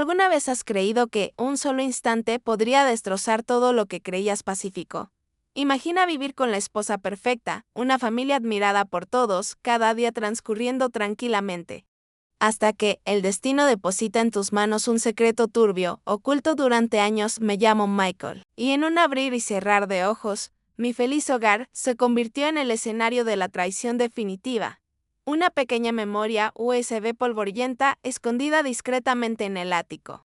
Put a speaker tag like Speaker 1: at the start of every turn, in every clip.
Speaker 1: ¿Alguna vez has creído que un solo instante podría destrozar todo lo que creías pacífico? Imagina vivir con la esposa perfecta, una familia admirada por todos, cada día transcurriendo tranquilamente. Hasta que el destino deposita en tus manos un secreto turbio, oculto durante años. Me llamo Michael, y en un abrir y cerrar de ojos, mi feliz hogar se convirtió en el escenario de la traición definitiva. Una pequeña memoria USB polvorienta escondida discretamente en el ático.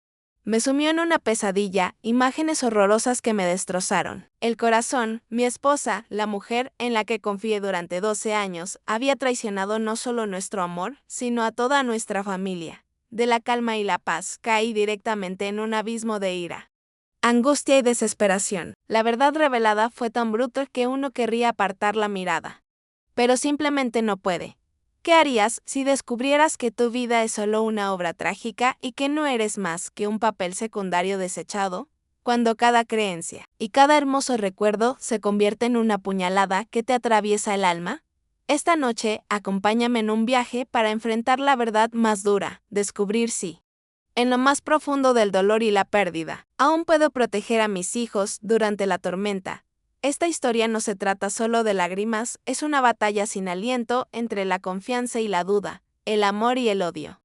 Speaker 1: Me sumió en una pesadilla, imágenes horrorosas que me destrozaron. El corazón, mi esposa, la mujer en la que confié durante 12 años, había traicionado no solo nuestro amor, sino a toda nuestra familia. De la calma y la paz, caí directamente en un abismo de ira, angustia y desesperación. La verdad revelada fue tan brutal que uno querría apartar la mirada. Pero simplemente no puede. ¿Qué harías si descubrieras que tu vida es solo una obra trágica y que no eres más que un papel secundario desechado? Cuando cada creencia y cada hermoso recuerdo se convierte en una puñalada que te atraviesa el alma. Esta noche, acompáñame en un viaje para enfrentar la verdad más dura, descubrir si, en lo más profundo del dolor y la pérdida, aún puedo proteger a mis hijos durante la tormenta. Esta historia no se trata solo de lágrimas, es una batalla sin aliento entre la confianza y la duda, el amor y el odio.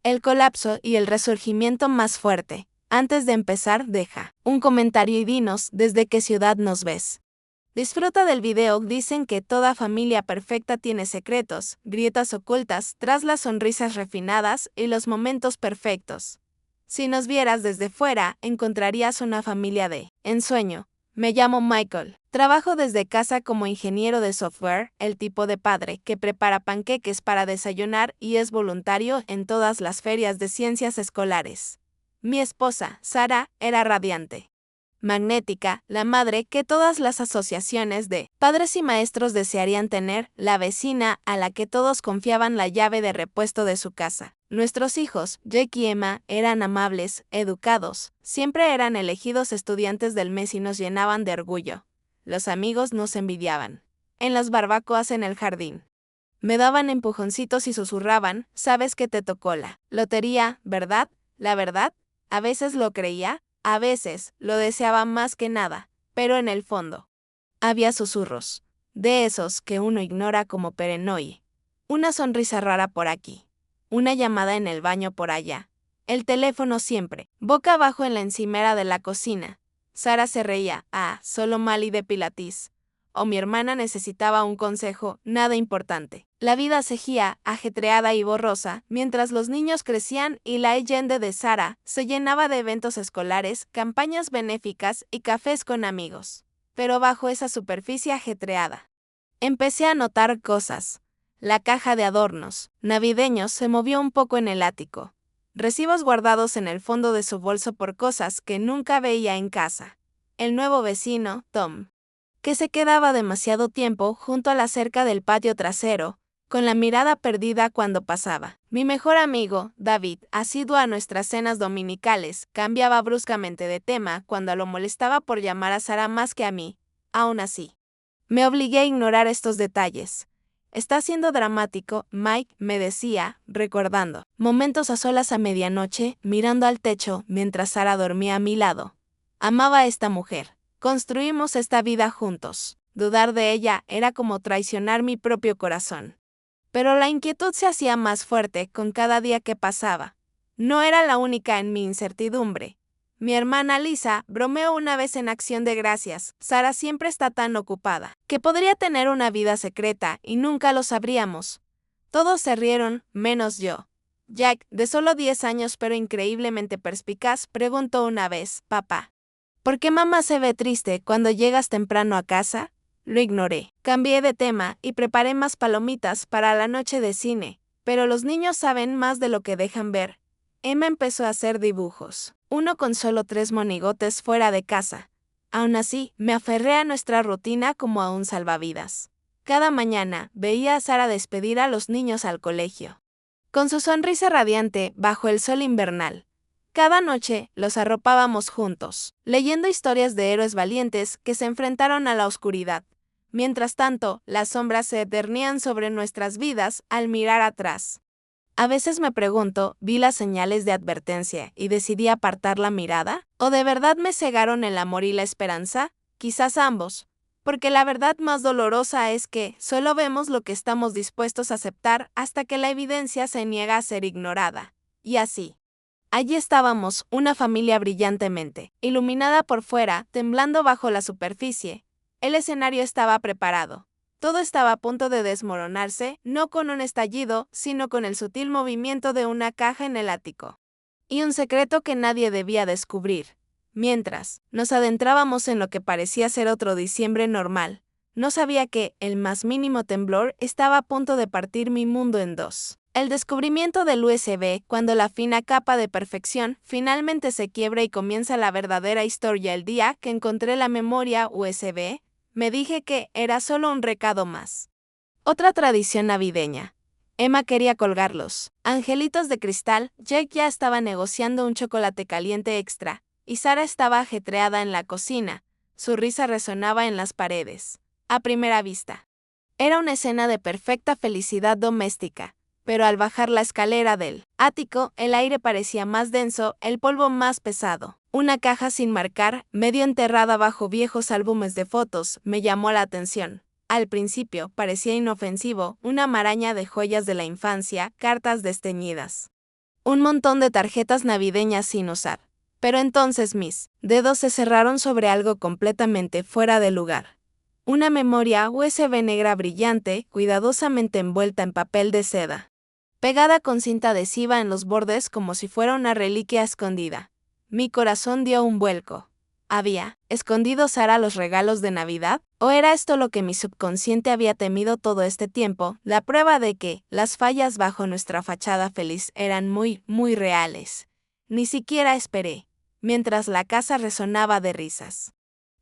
Speaker 1: El colapso y el resurgimiento más fuerte. Antes de empezar, deja un comentario y dinos desde qué ciudad nos ves. Disfruta del video. Dicen que toda familia perfecta tiene secretos, grietas ocultas tras las sonrisas refinadas y los momentos perfectos. Si nos vieras desde fuera, encontrarías una familia de ensueño. Me llamo Michael. Trabajo desde casa como ingeniero de software, el tipo de padre que prepara panqueques para desayunar y es voluntario en todas las ferias de ciencias escolares. Mi esposa, Sara, era radiante, magnética, la madre que todas las asociaciones de padres y maestros desearían tener, la vecina a la que todos confiaban la llave de repuesto de su casa. Nuestros hijos, Jake y Emma, eran amables, educados, siempre eran elegidos estudiantes del mes y nos llenaban de orgullo. Los amigos nos envidiaban. En las barbacoas en el jardín, me daban empujoncitos y susurraban, sabes que te tocó la lotería, ¿verdad? La verdad, a veces lo creía, a veces lo deseaba más que nada, pero en el fondo había susurros, de esos que uno ignora como perenoide. Una sonrisa rara por aquí. Una llamada en el baño por allá. El teléfono siempre, boca abajo en la encimera de la cocina. Sara se reía, solo Mali de Pilates. O mi hermana necesitaba un consejo, nada importante. La vida seguía, ajetreada y borrosa, mientras los niños crecían y la agenda de Sara se llenaba de eventos escolares, campañas benéficas y cafés con amigos. Pero bajo esa superficie ajetreada, empecé a notar cosas. La caja de adornos navideños se movió un poco en el ático. Recibos guardados en el fondo de su bolso por cosas que nunca veía en casa. El nuevo vecino, Tom, que se quedaba demasiado tiempo junto a la cerca del patio trasero, con la mirada perdida cuando pasaba. Mi mejor amigo, David, asiduo a nuestras cenas dominicales, cambiaba bruscamente de tema cuando lo molestaba por llamar a Sara más que a mí. Aún así, me obligué a ignorar estos detalles. Está siendo dramático, Mike, me decía, recordando momentos a solas a medianoche, mirando al techo mientras Sara dormía a mi lado. Amaba a esta mujer. Construimos esta vida juntos. Dudar de ella era como traicionar mi propio corazón. Pero la inquietud se hacía más fuerte con cada día que pasaba. No era la única en mi incertidumbre. Mi hermana Lisa bromeó una vez en Acción de Gracias. Sara siempre está tan ocupada, que podría tener una vida secreta y nunca lo sabríamos. Todos se rieron, menos yo. Jack, de solo 10 años pero increíblemente perspicaz, preguntó una vez, papá, ¿por qué mamá se ve triste cuando llegas temprano a casa? Lo ignoré. Cambié de tema y preparé más palomitas para la noche de cine, pero los niños saben más de lo que dejan ver. Emma empezó a hacer dibujos, uno con solo 3 monigotes fuera de casa. Aún así, me aferré a nuestra rutina como a un salvavidas. Cada mañana veía a Sara despedir a los niños al colegio, con su sonrisa radiante bajo el sol invernal. Cada noche los arropábamos juntos, leyendo historias de héroes valientes que se enfrentaron a la oscuridad. Mientras tanto, las sombras se eternían sobre nuestras vidas al mirar atrás. A veces me pregunto, ¿vi las señales de advertencia y decidí apartar la mirada? ¿O de verdad me cegaron el amor y la esperanza? Quizás ambos. Porque la verdad más dolorosa es que solo vemos lo que estamos dispuestos a aceptar hasta que la evidencia se niega a ser ignorada. Y así. Allí estábamos, una familia brillantemente, iluminada por fuera, temblando bajo la superficie. El escenario estaba preparado. Todo estaba a punto de desmoronarse, no con un estallido, sino con el sutil movimiento de una caja en el ático. Y un secreto que nadie debía descubrir. Mientras nos adentrábamos en lo que parecía ser otro diciembre normal, no sabía que el más mínimo temblor estaba a punto de partir mi mundo en dos. El descubrimiento del USB, cuando la fina capa de perfección finalmente se quiebra y comienza la verdadera historia el día que encontré la memoria USB, me dije que era solo un recado más. Otra tradición navideña. Emma quería colgarlos. Angelitos de cristal, Jake ya estaba negociando un chocolate caliente extra, y Sara estaba ajetreada en la cocina. Su risa resonaba en las paredes. A primera vista. Era una escena de perfecta felicidad doméstica. Pero al bajar la escalera del ático, el aire parecía más denso, el polvo más pesado. Una caja sin marcar, medio enterrada bajo viejos álbumes de fotos, me llamó la atención. Al principio parecía inofensivo, una maraña de joyas de la infancia, cartas desteñidas. Un montón de tarjetas navideñas sin usar. Pero entonces mis dedos se cerraron sobre algo completamente fuera de lugar. Una memoria USB negra brillante, cuidadosamente envuelta en papel de seda. Pegada con cinta adhesiva en los bordes como si fuera una reliquia escondida. Mi corazón dio un vuelco. ¿Había escondido Sara los regalos de Navidad? ¿O era esto lo que mi subconsciente había temido todo este tiempo, la prueba de que las fallas bajo nuestra fachada feliz eran muy, muy reales? Ni siquiera esperé, mientras la casa resonaba de risas.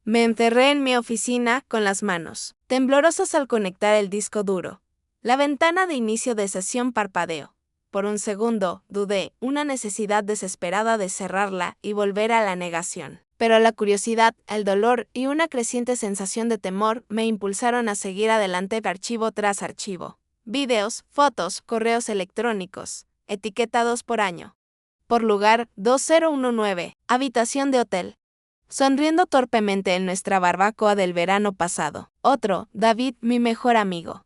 Speaker 1: Me encerré en mi oficina con las manos temblorosas al conectar el disco duro. La ventana de inicio de sesión parpadeó. Por un segundo, dudé, una necesidad desesperada de cerrarla y volver a la negación. Pero la curiosidad, el dolor y una creciente sensación de temor me impulsaron a seguir adelante archivo tras archivo. Videos, fotos, correos electrónicos, etiquetados por año. Por lugar 2019, habitación de hotel. Sonriendo torpemente en nuestra barbacoa del verano pasado. Otro, David, mi mejor amigo.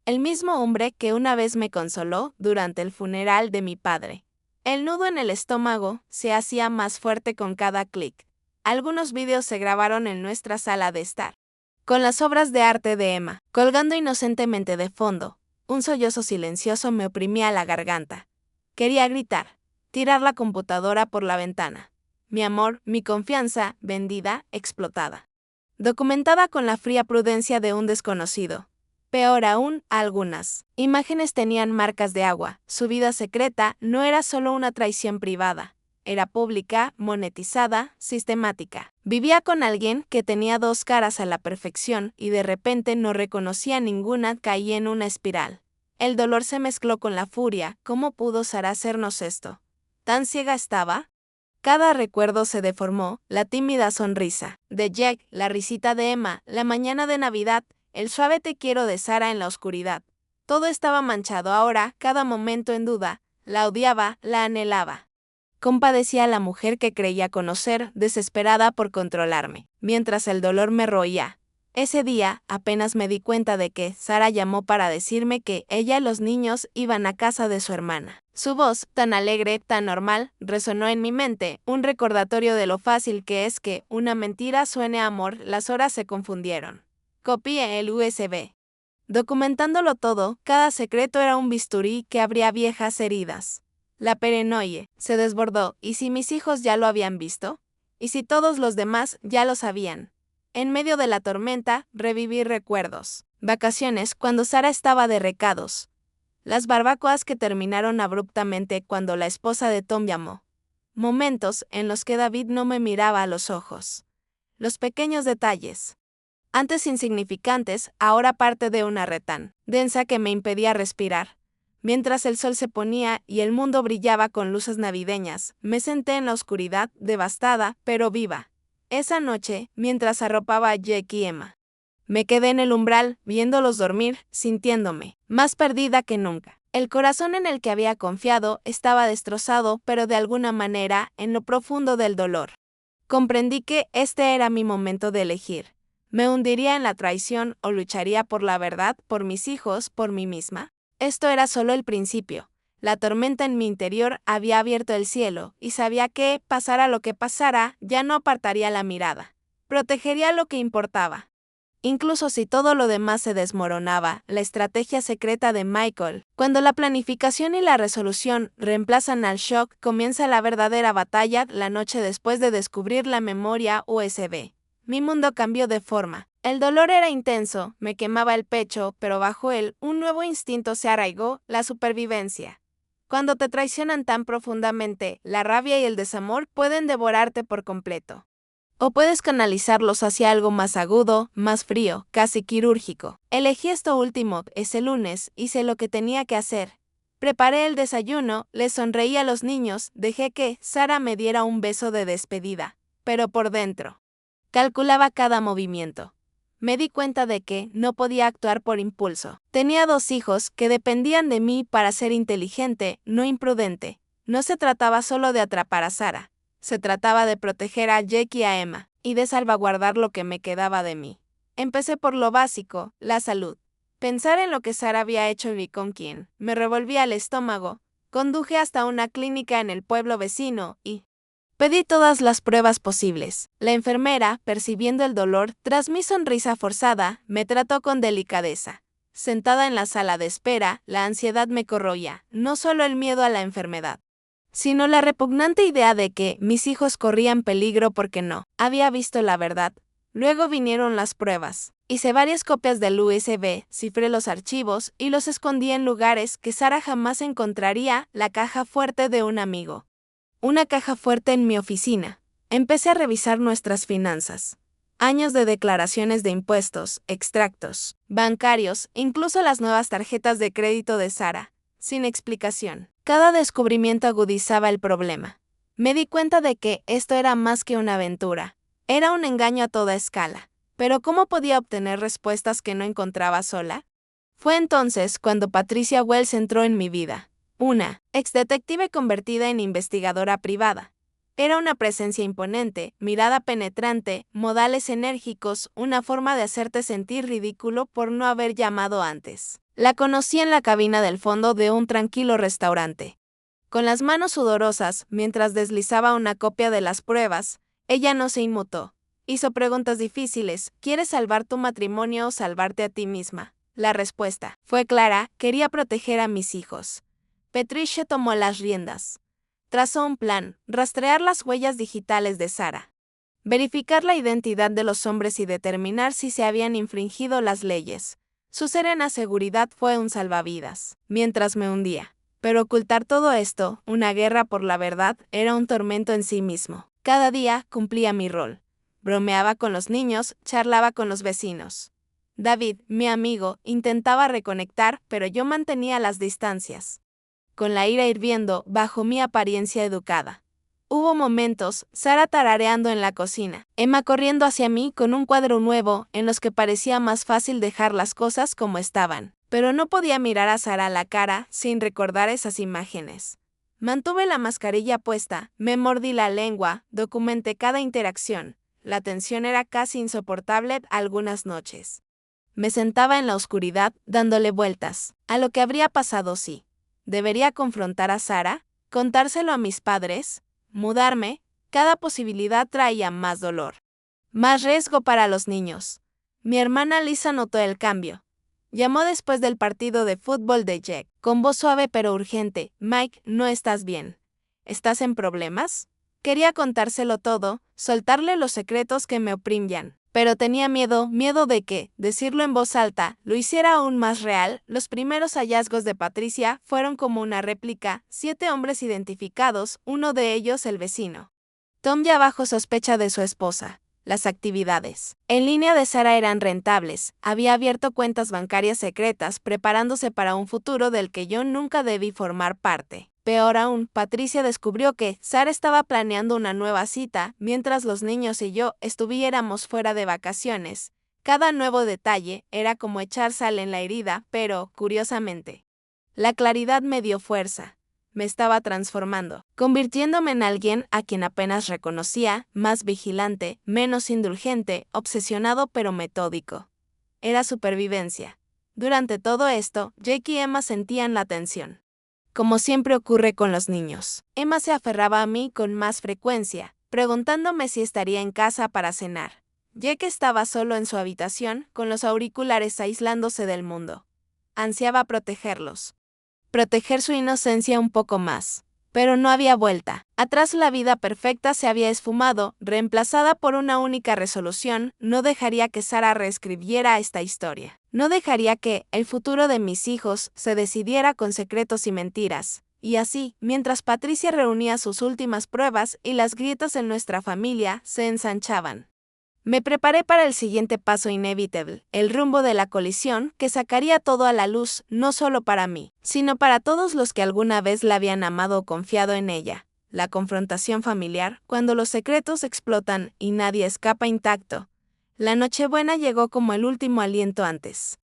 Speaker 1: El mismo hombre que una vez me consoló durante el funeral de mi padre. El nudo en el estómago se hacía más fuerte con cada clic. Algunos vídeos se grabaron en nuestra sala de estar. Con las obras de arte de Emma, colgando inocentemente de fondo, un sollozo silencioso me oprimía la garganta. Quería gritar, tirar la computadora por la ventana. Mi amor, mi confianza, vendida, explotada. Documentada con la fría prudencia de un desconocido. Peor aún, algunas imágenes tenían marcas de agua. Su vida secreta no era solo una traición privada. Era pública, monetizada, sistemática. Vivía con alguien que tenía dos caras a la perfección y de repente no reconocía ninguna, caí en una espiral. El dolor se mezcló con la furia. ¿Cómo pudo Sara hacernos esto? ¿Tan ciega estaba? Cada recuerdo se deformó, la tímida sonrisa de Jack, la risita de Emma, la mañana de Navidad, el suave te quiero de Sara en la oscuridad. Todo estaba manchado ahora, cada momento en duda. La odiaba, la anhelaba. Compadecía a la mujer que creía conocer, desesperada por controlarme, mientras el dolor me roía. Ese día, apenas me di cuenta de que Sara llamó para decirme que ella y los niños iban a casa de su hermana. Su voz, tan alegre, tan normal, resonó en mi mente, un recordatorio de lo fácil que es que una mentira suene a amor. Las horas se confundieron. Copié el USB. Documentándolo todo, cada secreto era un bisturí que abría viejas heridas. La paranoia se desbordó, ¿y si mis hijos ya lo habían visto? ¿Y si todos los demás ya lo sabían? En medio de la tormenta, reviví recuerdos. Vacaciones cuando Sara estaba de recados. Las barbacoas que terminaron abruptamente cuando la esposa de Tom llamó. Momentos en los que David no me miraba a los ojos. Los pequeños detalles. Antes insignificantes, ahora parte de una retán densa que me impedía respirar. Mientras el sol se ponía y el mundo brillaba con luces navideñas, me senté en la oscuridad, devastada, pero viva. Esa noche, mientras arropaba a Jake y Emma, me quedé en el umbral, viéndolos dormir, sintiéndome más perdida que nunca. El corazón en el que había confiado estaba destrozado, pero de alguna manera, en lo profundo del dolor. Comprendí que este era mi momento de elegir. ¿Me hundiría en la traición o lucharía por la verdad, por mis hijos, por mí misma? Esto era solo el principio. La tormenta en mi interior había abierto el cielo, y sabía que, pasara lo que pasara, ya no apartaría la mirada. Protegería lo que importaba. Incluso si todo lo demás se desmoronaba, la estrategia secreta de Michael, cuando la planificación y la resolución reemplazan al shock, comienza la verdadera batalla la noche después de descubrir la memoria USB. Mi mundo cambió de forma. El dolor era intenso, me quemaba el pecho, pero bajo él, un nuevo instinto se arraigó, la supervivencia. Cuando te traicionan tan profundamente, la rabia y el desamor pueden devorarte por completo. O puedes canalizarlos hacia algo más agudo, más frío, casi quirúrgico. Elegí esto último ese lunes, hice lo que tenía que hacer. Preparé el desayuno, les sonreí a los niños, dejé que Sara me diera un beso de despedida. Pero por dentro, calculaba cada movimiento. Me di cuenta de que no podía actuar por impulso. Tenía 2 hijos que dependían de mí para ser inteligente, no imprudente. No se trataba solo de atrapar a Sara. Se trataba de proteger a Jake y a Emma, y de salvaguardar lo que me quedaba de mí. Empecé por lo básico, la salud. Pensar en lo que Sara había hecho y con quién, me revolvía el estómago. Conduje hasta una clínica en el pueblo vecino y pedí todas las pruebas posibles. La enfermera, percibiendo el dolor, tras mi sonrisa forzada, me trató con delicadeza. Sentada en la sala de espera, la ansiedad me corroía, no solo el miedo a la enfermedad, sino la repugnante idea de que mis hijos corrían peligro porque no había visto la verdad. Luego vinieron las pruebas. Hice varias copias del USB, cifré los archivos y los escondí en lugares que Sara jamás encontraría, la caja fuerte de un amigo. Una caja fuerte en mi oficina. Empecé a revisar nuestras finanzas. Años de declaraciones de impuestos, extractos, bancarios, incluso las nuevas tarjetas de crédito de Sara, sin explicación. Cada descubrimiento agudizaba el problema. Me di cuenta de que esto era más que una aventura. Era un engaño a toda escala. Pero ¿cómo podía obtener respuestas que no encontraba sola? Fue entonces cuando Patricia Wells entró en mi vida. Una exdetective convertida en investigadora privada. Era una presencia imponente, mirada penetrante, modales enérgicos, una forma de hacerte sentir ridículo por no haber llamado antes. La conocí en la cabina del fondo de un tranquilo restaurante. Con las manos sudorosas, mientras deslizaba una copia de las pruebas, ella no se inmutó. Hizo preguntas difíciles: ¿quieres salvar tu matrimonio o salvarte a ti misma? La respuesta fue clara: quería proteger a mis hijos. Patricia tomó las riendas. Trazó un plan: rastrear las huellas digitales de Sara, verificar la identidad de los hombres y determinar si se habían infringido las leyes. Su serena seguridad fue un salvavidas, mientras me hundía. Pero ocultar todo esto, una guerra por la verdad, era un tormento en sí mismo. Cada día cumplía mi rol. Bromeaba con los niños, charlaba con los vecinos. David, mi amigo, intentaba reconectar, pero yo mantenía las distancias, con la ira hirviendo bajo mi apariencia educada. Hubo momentos, Sara tarareando en la cocina, Emma corriendo hacia mí con un cuadro nuevo, en los que parecía más fácil dejar las cosas como estaban. Pero no podía mirar a Sara a la cara sin recordar esas imágenes. Mantuve la mascarilla puesta, me mordí la lengua, documenté cada interacción. La tensión era casi insoportable algunas noches. Me sentaba en la oscuridad, dándole vueltas a lo que habría pasado si ¿debería confrontar a Sara? ¿Contárselo a mis padres? ¿Mudarme? Cada posibilidad traía más dolor, más riesgo para los niños. Mi hermana Lisa notó el cambio. Llamó después del partido de fútbol de Jack, con voz suave pero urgente: Mike, ¿no estás bien? ¿Estás en problemas? Quería contárselo todo, soltarle los secretos que me oprimían. Pero tenía miedo de que, decirlo en voz alta, lo hiciera aún más real. Los primeros hallazgos de Patricia fueron como una réplica: 7 hombres identificados, uno de ellos el vecino Tom, ya bajo sospecha de su esposa. Las actividades en línea de Sara eran rentables. Había abierto cuentas bancarias secretas, preparándose para un futuro del que yo nunca debí formar parte. Peor aún, Patricia descubrió que Sara estaba planeando una nueva cita, mientras los niños y yo estuviéramos fuera de vacaciones. Cada nuevo detalle era como echar sal en la herida, pero, curiosamente, La claridad me dio fuerza. Me estaba transformando, convirtiéndome en alguien a quien apenas reconocía, más vigilante, menos indulgente, obsesionado pero metódico. Era supervivencia. Durante todo esto, Jake y Emma sentían la tensión. Como siempre ocurre con los niños, Emma se aferraba a mí con más frecuencia, preguntándome si estaría en casa para cenar. Jake estaba solo en su habitación, con los auriculares aislándose del mundo. Ansiaba protegerlos. Proteger su inocencia un poco más. Pero no había vuelta. Atrás la vida perfecta se había esfumado, reemplazada por una única resolución: no dejaría que Sarah reescribiera esta historia. No dejaría que el futuro de mis hijos se decidiera con secretos y mentiras. Y así, mientras Patricia reunía sus últimas pruebas y las grietas en nuestra familia se ensanchaban, me preparé para el siguiente paso inevitable, el rumbo de la colisión que sacaría todo a la luz, no solo para mí, sino para todos los que alguna vez la habían amado o confiado en ella. La confrontación familiar, cuando los secretos explotan y nadie escapa intacto. La Nochebuena llegó como el último aliento antes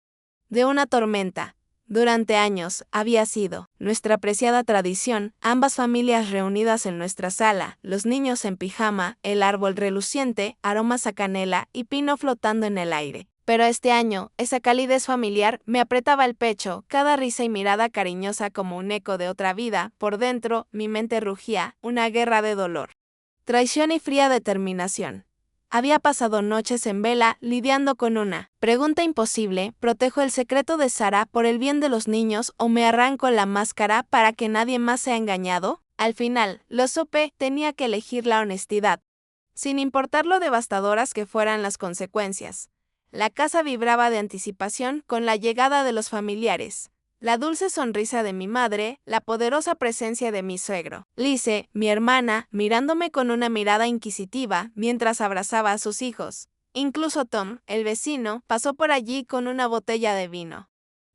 Speaker 1: de una tormenta. Durante años, había sido nuestra preciada tradición, ambas familias reunidas en nuestra sala, los niños en pijama, el árbol reluciente, aromas a canela y pino flotando en el aire. Pero este año, esa calidez familiar me apretaba el pecho, cada risa y mirada cariñosa como un eco de otra vida. Por dentro, mi mente rugía, una guerra de dolor, traición y fría determinación. Había pasado noches en vela lidiando con una pregunta imposible: ¿protejo el secreto de Sarah por el bien de los niños o me arranco la máscara para que nadie más sea engañado? Al final, lo supe, tenía que elegir la honestidad, sin importar lo devastadoras que fueran las consecuencias. La casa vibraba de anticipación con la llegada de los familiares. La dulce sonrisa de mi madre, la poderosa presencia de mi suegro. Lise, mi hermana, mirándome con una mirada inquisitiva mientras abrazaba a sus hijos. Incluso Tom, el vecino, pasó por allí con una botella de vino.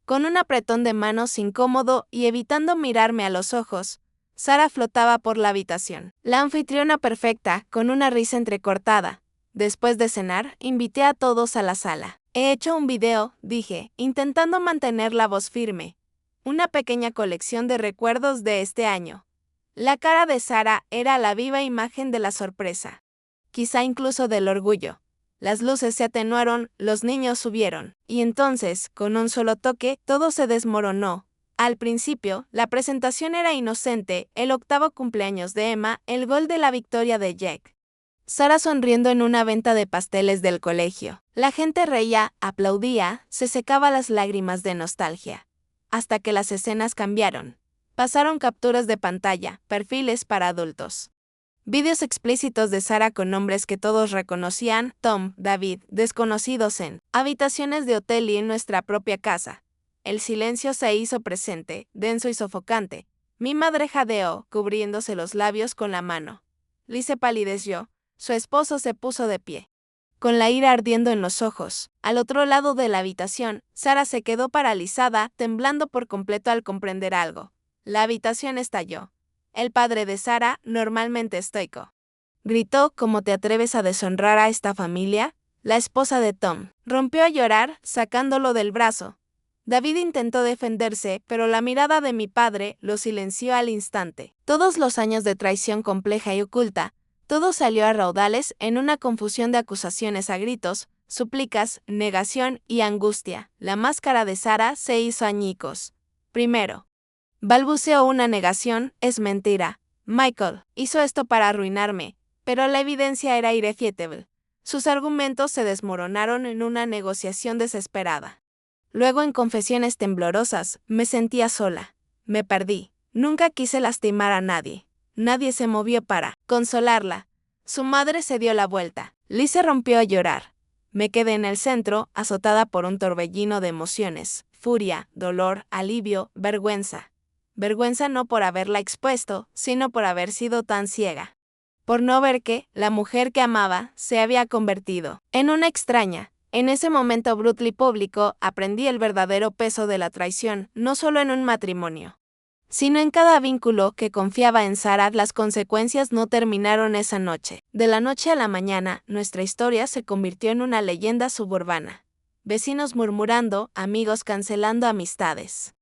Speaker 1: Con un apretón de manos incómodo y evitando mirarme a los ojos, Sarah flotaba por la habitación. La anfitriona perfecta, con una risa entrecortada. Después de cenar, invité a todos a la sala. He hecho un video, dije, intentando mantener la voz firme. Una pequeña colección de recuerdos de este año. La cara de Sarah era la viva imagen de la sorpresa. Quizá incluso del orgullo. Las luces se atenuaron, los niños subieron. Y entonces, con un solo toque, todo se desmoronó. Al principio, la presentación era inocente: el octavo cumpleaños de Emma, el gol de la victoria de Jack. Sarah sonriendo en una venta de pasteles del colegio. La gente reía, aplaudía, se secaba las lágrimas de nostalgia. Hasta que las escenas cambiaron. Pasaron capturas de pantalla, perfiles para adultos. Vídeos explícitos de Sarah con nombres que todos reconocían: Tom, David, desconocidos en habitaciones de hotel y en nuestra propia casa. El silencio se hizo presente, denso y sofocante. Mi madre jadeó, cubriéndose los labios con la mano. Lise palideció. Su esposo se puso de pie, con la ira ardiendo en los ojos. Al otro lado de la habitación, Sarah se quedó paralizada, temblando por completo al comprender algo. La habitación estalló. El padre de Sarah, normalmente estoico, gritó: ¿cómo te atreves a deshonrar a esta familia? La esposa de Tom rompió a llorar, sacándolo del brazo. David intentó defenderse, pero la mirada de mi padre lo silenció al instante. Todos los años de traición compleja y oculta, todo salió a raudales en una confusión de acusaciones a gritos, súplicas, negación y angustia. La máscara de Sarah se hizo añicos. Primero, balbuceó una negación: es mentira. Michael hizo esto para arruinarme, pero la evidencia era irrefutable. Sus argumentos se desmoronaron en una negociación desesperada. Luego, en confesiones temblorosas, me sentía sola. Me perdí. Nunca quise lastimar a nadie. Nadie se movió para consolarla. Su madre se dio la vuelta. Lise rompió a llorar. Me quedé en el centro, azotada por un torbellino de emociones: furia, dolor, alivio, vergüenza. Vergüenza no por haberla expuesto, sino por haber sido tan ciega. Por no ver que la mujer que amaba se había convertido en una extraña. En ese momento brutal y público, aprendí el verdadero peso de la traición, no solo en un matrimonio, sino en cada vínculo que confiaba en Sarah. Las consecuencias no terminaron esa noche. De la noche a la mañana, nuestra historia se convirtió en una leyenda suburbana. Vecinos murmurando, amigos cancelando amistades.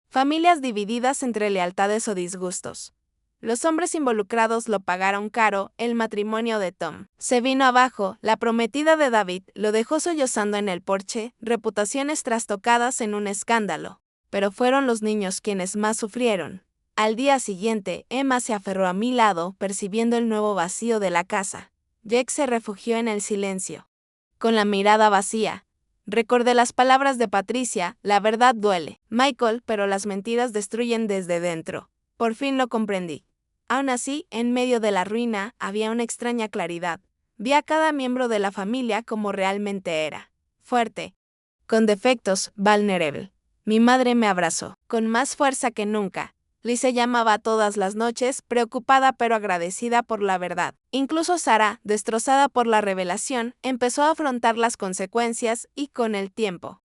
Speaker 1: Familias divididas entre lealtades o disgustos. Los hombres involucrados lo pagaron caro, el matrimonio de Tom se vino abajo, la prometida de David lo dejó sollozando en el porche, reputaciones trastocadas en un escándalo. Pero fueron los niños quienes más sufrieron. Al día siguiente, Emma se aferró a mi lado, percibiendo el nuevo vacío de la casa. Jake se refugió en el silencio. Con la mirada vacía, recordé las palabras de Patricia: la verdad duele, Michael, pero las mentiras destruyen desde dentro. Por fin lo comprendí. Aún así, en medio de la ruina, había una extraña claridad. Vi a cada miembro de la familia como realmente era. Fuerte. Con defectos, vulnerable. Mi madre me abrazó, con más fuerza que nunca. Lisa llamaba todas las noches, preocupada pero agradecida por la verdad. Incluso Sara, destrozada por la revelación, empezó a afrontar las consecuencias y, con el tiempo,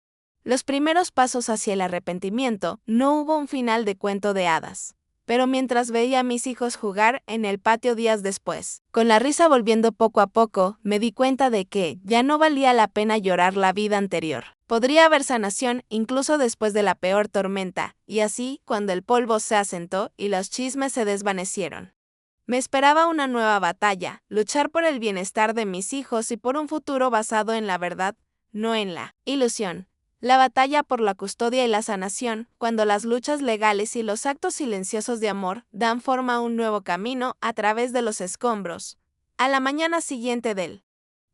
Speaker 1: los primeros pasos hacia el arrepentimiento, no hubo un final de cuento de hadas. Pero mientras veía a mis hijos jugar en el patio días después, con la risa volviendo poco a poco, me di cuenta de que ya no valía la pena llorar la vida anterior. Podría haber sanación incluso después de la peor tormenta, y así, cuando el polvo se asentó y los chismes se desvanecieron, me esperaba una nueva batalla, luchar por el bienestar de mis hijos y por un futuro basado en la verdad, no en la ilusión. La batalla por la custodia y la sanación, cuando las luchas legales y los actos silenciosos de amor dan forma a un nuevo camino a través de los escombros. A la mañana siguiente del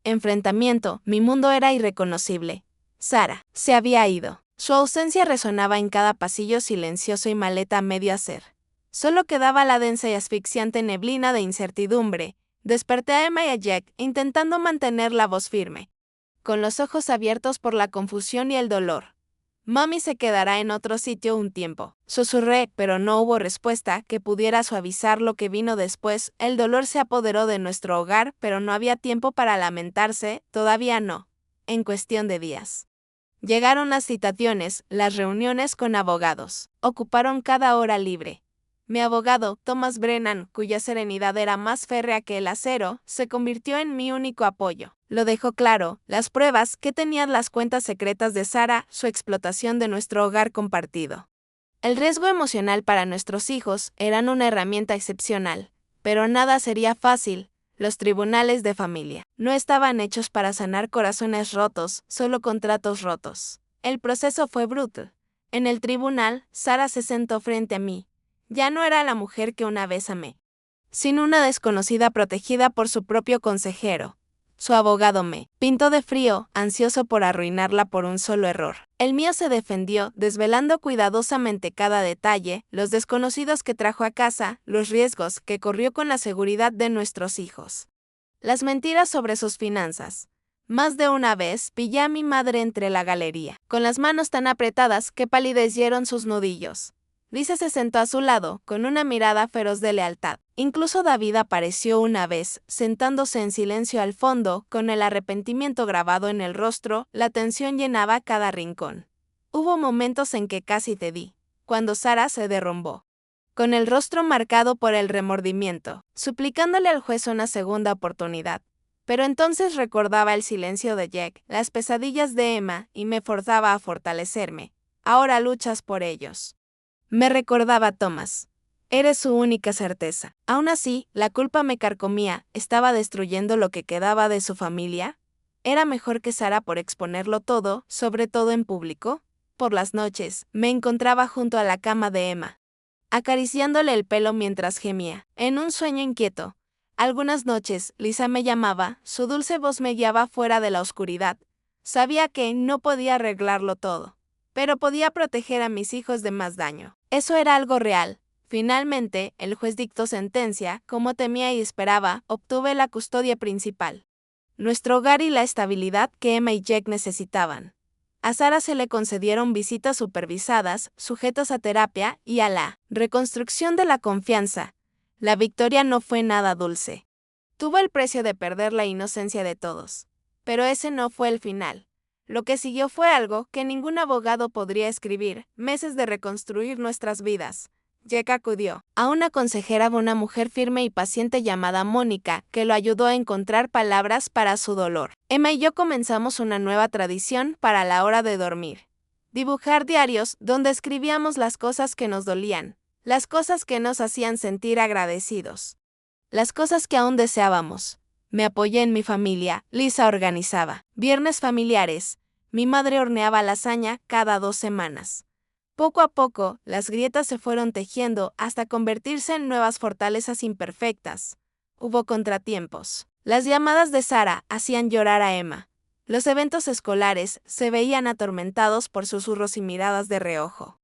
Speaker 1: enfrentamiento, mi mundo era irreconocible. Sara se había ido. Su ausencia resonaba en cada pasillo silencioso y maleta a medio hacer. Solo quedaba la densa y asfixiante neblina de incertidumbre. Desperté a Emma y a Jack, intentando mantener la voz firme, con los ojos abiertos por la confusión y el dolor. Mami se quedará en otro sitio un tiempo. Susurré, pero no hubo respuesta que pudiera suavizar lo que vino después. El dolor se apoderó de nuestro hogar, pero no había tiempo para lamentarse, todavía no. En cuestión de días. Llegaron las citaciones, las reuniones con abogados. Ocuparon cada hora libre. Mi abogado, Thomas Brennan, cuya serenidad era más férrea que el acero, se convirtió en mi único apoyo. Lo dejó claro, las pruebas que tenían las cuentas secretas de Sara, su explotación de nuestro hogar compartido. El riesgo emocional para nuestros hijos eran una herramienta excepcional, pero nada sería fácil. Los tribunales de familia no estaban hechos para sanar corazones rotos, solo contratos rotos. El proceso fue brutal. En el tribunal, Sara se sentó frente a mí. Ya no era la mujer que una vez amé, sino una desconocida protegida por su propio consejero. Su abogado me pintó de frío, ansioso por arruinarla por un solo error. El mío se defendió, desvelando cuidadosamente cada detalle, los desconocidos que trajo a casa, los riesgos que corrió con la seguridad de nuestros hijos, las mentiras sobre sus finanzas. Más de una vez pillé a mi madre entre la galería, con las manos tan apretadas que palidecieron sus nudillos. Lisa se sentó a su lado, con una mirada feroz de lealtad. Incluso David apareció una vez, sentándose en silencio al fondo, con el arrepentimiento grabado en el rostro, la tensión llenaba cada rincón. Hubo momentos en que casi cedí, cuando Sara se derrumbó, con el rostro marcado por el remordimiento, suplicándole al juez una segunda oportunidad. Pero entonces recordaba el silencio de Jack, las pesadillas de Emma, y me forzaba a fortalecerme. Ahora luchas por ellos. Me recordaba Thomas. Eres su única certeza. Aún así, la culpa me carcomía. ¿Estaba destruyendo lo que quedaba de su familia? ¿Era mejor que Sara por exponerlo todo, sobre todo en público? Por las noches, me encontraba junto a la cama de Emma, acariciándole el pelo mientras gemía, en un sueño inquieto. Algunas noches, Lisa me llamaba, su dulce voz me guiaba fuera de la oscuridad. Sabía que no podía arreglarlo todo, pero podía proteger a mis hijos de más daño. Eso era algo real. Finalmente, el juez dictó sentencia, como temía y esperaba, obtuve la custodia principal, nuestro hogar y la estabilidad que Emma y Jack necesitaban. A Sara se le concedieron visitas supervisadas, sujetas a terapia y a la reconstrucción de la confianza. La victoria no fue nada dulce. Tuvo el precio de perder la inocencia de todos. Pero ese no fue el final. Lo que siguió fue algo que ningún abogado podría escribir: meses de reconstruir nuestras vidas. Jack acudió a una consejera, una mujer firme y paciente llamada Mónica, que lo ayudó a encontrar palabras para su dolor. Emma y yo comenzamos una nueva tradición para la hora de dormir. Dibujar diarios donde escribíamos las cosas que nos dolían, las cosas que nos hacían sentir agradecidos, las cosas que aún deseábamos. Me apoyé en mi familia, Lisa organizaba viernes familiares, mi madre horneaba lasaña cada 2 semanas. Poco a poco, las grietas se fueron tejiendo hasta convertirse en nuevas fortalezas imperfectas. Hubo contratiempos. Las llamadas de Sara hacían llorar a Emma. Los eventos escolares se veían atormentados por susurros y miradas de reojo.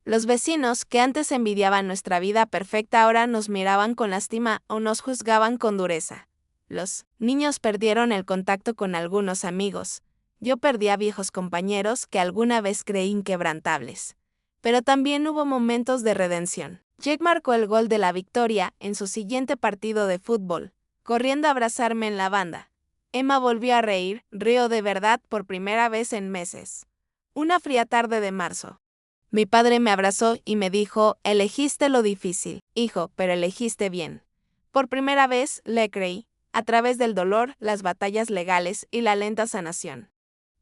Speaker 1: Los vecinos, que antes envidiaban nuestra vida perfecta, ahora nos miraban con lástima o nos juzgaban con dureza. Los niños perdieron el contacto con algunos amigos. Yo perdí a viejos compañeros que alguna vez creí inquebrantables. Pero también hubo momentos de redención. Jake marcó el gol de la victoria en su siguiente partido de fútbol, corriendo a abrazarme en la banda. Emma volvió a reír, rió de verdad por primera vez en meses. Una fría tarde de marzo. Mi padre me abrazó y me dijo: elegiste lo difícil, hijo, pero elegiste bien. Por primera vez le creí, a través del dolor, las batallas legales y la lenta sanación.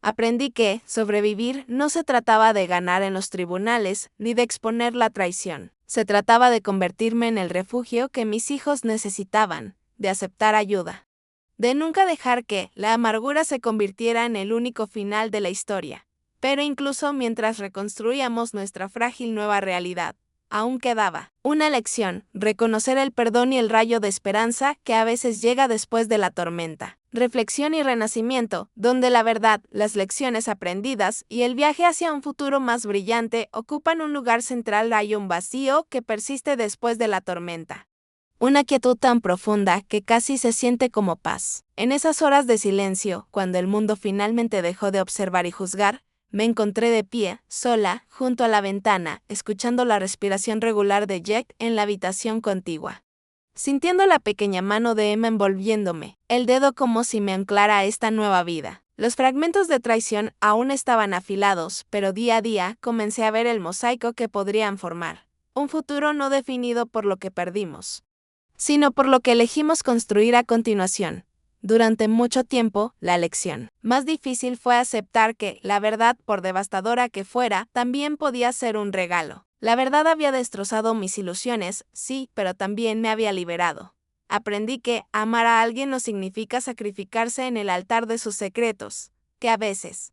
Speaker 1: Aprendí que sobrevivir no se trataba de ganar en los tribunales ni de exponer la traición. Se trataba de convertirme en el refugio que mis hijos necesitaban, de aceptar ayuda. De nunca dejar que la amargura se convirtiera en el único final de la historia. Pero incluso mientras reconstruíamos nuestra frágil nueva realidad, aún quedaba una lección: reconocer el perdón y el rayo de esperanza que a veces llega después de la tormenta. Reflexión y renacimiento, donde la verdad, las lecciones aprendidas y el viaje hacia un futuro más brillante ocupan un lugar central. Hay un vacío que persiste después de la tormenta. Una quietud tan profunda que casi se siente como paz. En esas horas de silencio, cuando el mundo finalmente dejó de observar y juzgar, me encontré de pie, sola, junto a la ventana, escuchando la respiración regular de Jack en la habitación contigua. Sintiendo la pequeña mano de Emma envolviéndome, el dedo como si me anclara a esta nueva vida. Los fragmentos de traición aún estaban afilados, pero día a día comencé a ver el mosaico que podrían formar. Un futuro no definido por lo que perdimos, sino por lo que elegimos construir a continuación. Durante mucho tiempo, la lección más difícil fue aceptar que, la verdad, por devastadora que fuera, también podía ser un regalo. La verdad había destrozado mis ilusiones, sí, pero también me había liberado. Aprendí que amar a alguien no significa sacrificarse en el altar de sus secretos, que a veces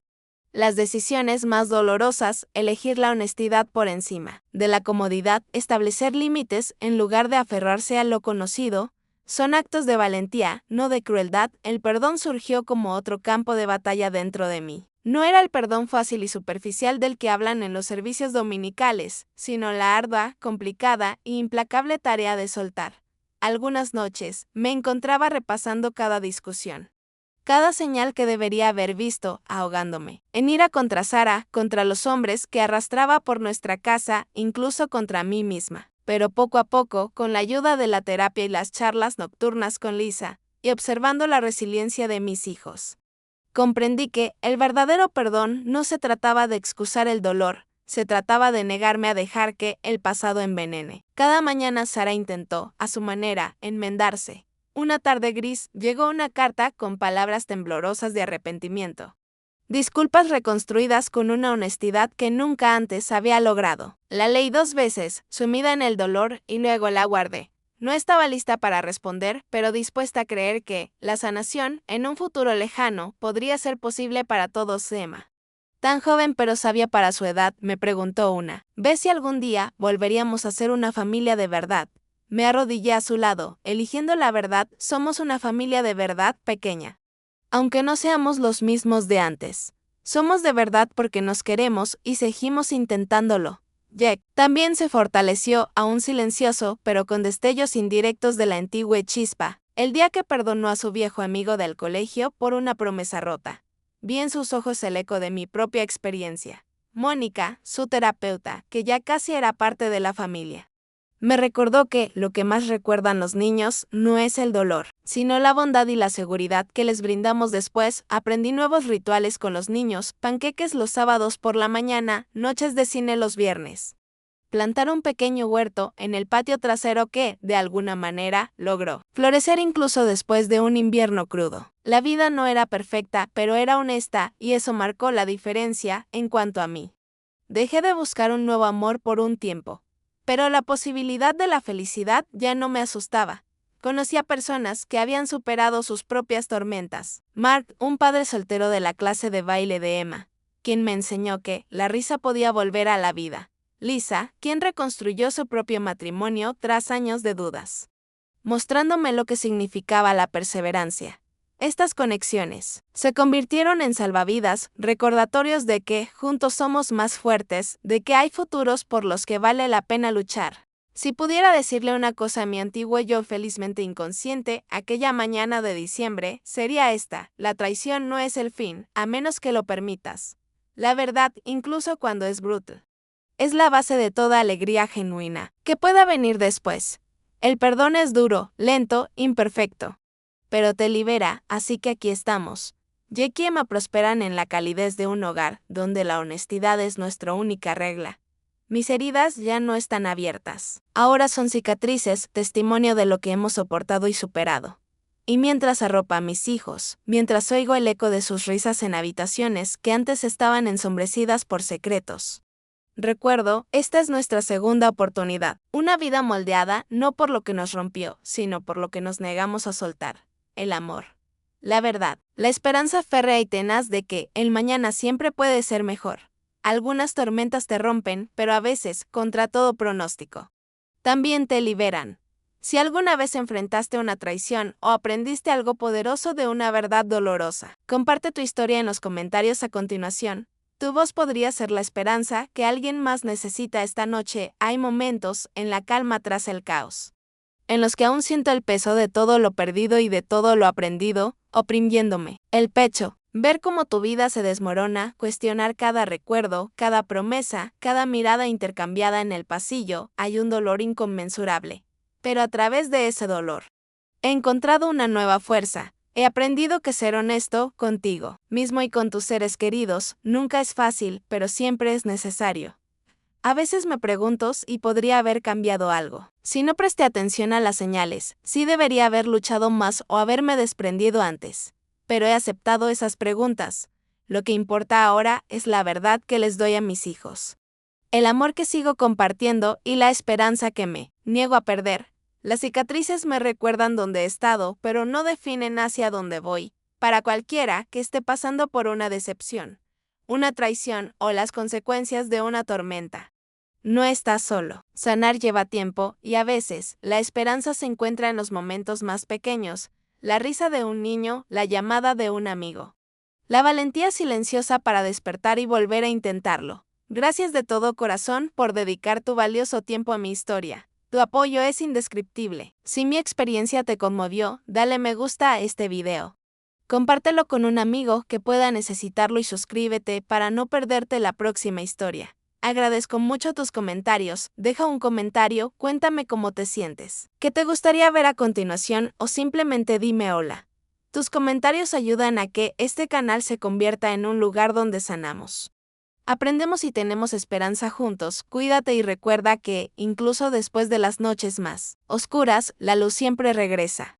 Speaker 1: las decisiones más dolorosas, elegir la honestidad por encima de la comodidad, establecer límites en lugar de aferrarse a lo conocido, son actos de valentía, no de crueldad. El perdón surgió como otro campo de batalla dentro de mí. No era el perdón fácil y superficial del que hablan en los servicios dominicales, sino la ardua, complicada e implacable tarea de soltar. Algunas noches, me encontraba repasando cada discusión, cada señal que debería haber visto, ahogándome en ira contra Sara, contra los hombres que arrastraba por nuestra casa, incluso contra mí misma. Pero poco a poco, con la ayuda de la terapia y las charlas nocturnas con Lisa, y observando la resiliencia de mis hijos, comprendí que el verdadero perdón no se trataba de excusar el dolor, se trataba de negarme a dejar que el pasado envenene. Cada mañana Sara intentó, a su manera, enmendarse. Una tarde gris, llegó una carta con palabras temblorosas de arrepentimiento. Disculpas reconstruidas con una honestidad que nunca antes había logrado. La leí 2 veces, sumida en el dolor, y luego la guardé. No estaba lista para responder, pero dispuesta a creer que la sanación, en un futuro lejano, podría ser posible para todos. Emma, tan joven pero sabia para su edad, me preguntó una vez si algún día volveríamos a ser una familia de verdad. Me arrodillé a su lado, eligiendo la verdad. Somos una familia de verdad pequeña. Aunque no seamos los mismos de antes, somos de verdad porque nos queremos y seguimos intentándolo. Jack también se fortaleció, aún silencioso, pero con destellos indirectos de la antigua chispa, el día que perdonó a su viejo amigo del colegio por una promesa rota. Vi en sus ojos el eco de mi propia experiencia. Mónica, su terapeuta, que ya casi era parte de la familia, me recordó que lo que más recuerdan los niños no es el dolor, sino la bondad y la seguridad que les brindamos después. Aprendí nuevos rituales con los niños: panqueques los sábados por la mañana, noches de cine los viernes. Plantar un pequeño huerto en el patio trasero que, de alguna manera, logró florecer incluso después de un invierno crudo. La vida no era perfecta, pero era honesta, y eso marcó la diferencia en cuanto a mí. Dejé de buscar un nuevo amor por un tiempo. Pero la posibilidad de la felicidad ya no me asustaba. Conocí a personas que habían superado sus propias tormentas. Mark, un padre soltero de la clase de baile de Emma, quien me enseñó que la risa podía volver a la vida. Lisa, quien reconstruyó su propio matrimonio tras años de dudas, mostrándome lo que significaba la perseverancia. Estas conexiones se convirtieron en salvavidas, recordatorios de que juntos somos más fuertes, de que hay futuros por los que vale la pena luchar. Si pudiera decirle una cosa a mi antiguo yo felizmente inconsciente, aquella mañana de diciembre, sería esta: la traición no es el fin, a menos que lo permitas. La verdad, incluso cuando es brutal, es la base de toda alegría genuina, que pueda venir después. El perdón es duro, lento, imperfecto, pero te libera, así que aquí estamos. Jake y Emma prosperan en la calidez de un hogar, donde la honestidad es nuestra única regla. Mis heridas ya no están abiertas. Ahora son cicatrices, testimonio de lo que hemos soportado y superado. Y mientras arropa a mis hijos, mientras oigo el eco de sus risas en habitaciones que antes estaban ensombrecidas por secretos, recuerdo, esta es nuestra segunda oportunidad. Una vida moldeada no por lo que nos rompió, sino por lo que nos negamos a soltar. El amor, la verdad, la esperanza férrea y tenaz de que el mañana siempre puede ser mejor. Algunas tormentas te rompen, pero a veces, contra todo pronóstico, también te liberan. Si alguna vez enfrentaste una traición o aprendiste algo poderoso de una verdad dolorosa, comparte tu historia en los comentarios a continuación. Tu voz podría ser la esperanza que alguien más necesita esta noche. Hay momentos, en la calma tras el caos, en los que aún siento el peso de todo lo perdido y de todo lo aprendido, oprimiéndome el pecho. Ver cómo tu vida se desmorona, cuestionar cada recuerdo, cada promesa, cada mirada intercambiada en el pasillo, hay un dolor inconmensurable. Pero a través de ese dolor, he encontrado una nueva fuerza. He aprendido que ser honesto contigo mismo y con tus seres queridos nunca es fácil, pero siempre es necesario. A veces me pregunto si podría haber cambiado algo. Si no presté atención a las señales, si debería haber luchado más o haberme desprendido antes. Pero he aceptado esas preguntas. Lo que importa ahora es la verdad que les doy a mis hijos, el amor que sigo compartiendo y la esperanza que me niego a perder. Las cicatrices me recuerdan dónde he estado, pero no definen hacia dónde voy. Para cualquiera que esté pasando por una decepción, una traición o las consecuencias de una tormenta, no estás solo. Sanar lleva tiempo y a veces la esperanza se encuentra en los momentos más pequeños: la risa de un niño, la llamada de un amigo, la valentía silenciosa para despertar y volver a intentarlo. Gracias de todo corazón por dedicar tu valioso tiempo a mi historia. Tu apoyo es indescriptible. Si mi experiencia te conmovió, dale me gusta a este video. Compártelo con un amigo que pueda necesitarlo y suscríbete para no perderte la próxima historia. Agradezco mucho tus comentarios. Deja un comentario, cuéntame cómo te sientes, qué te gustaría ver a continuación o simplemente dime hola. Tus comentarios ayudan a que este canal se convierta en un lugar donde sanamos, aprendemos y tenemos esperanza juntos. Cuídate y recuerda que, incluso después de las noches más oscuras, la luz siempre regresa.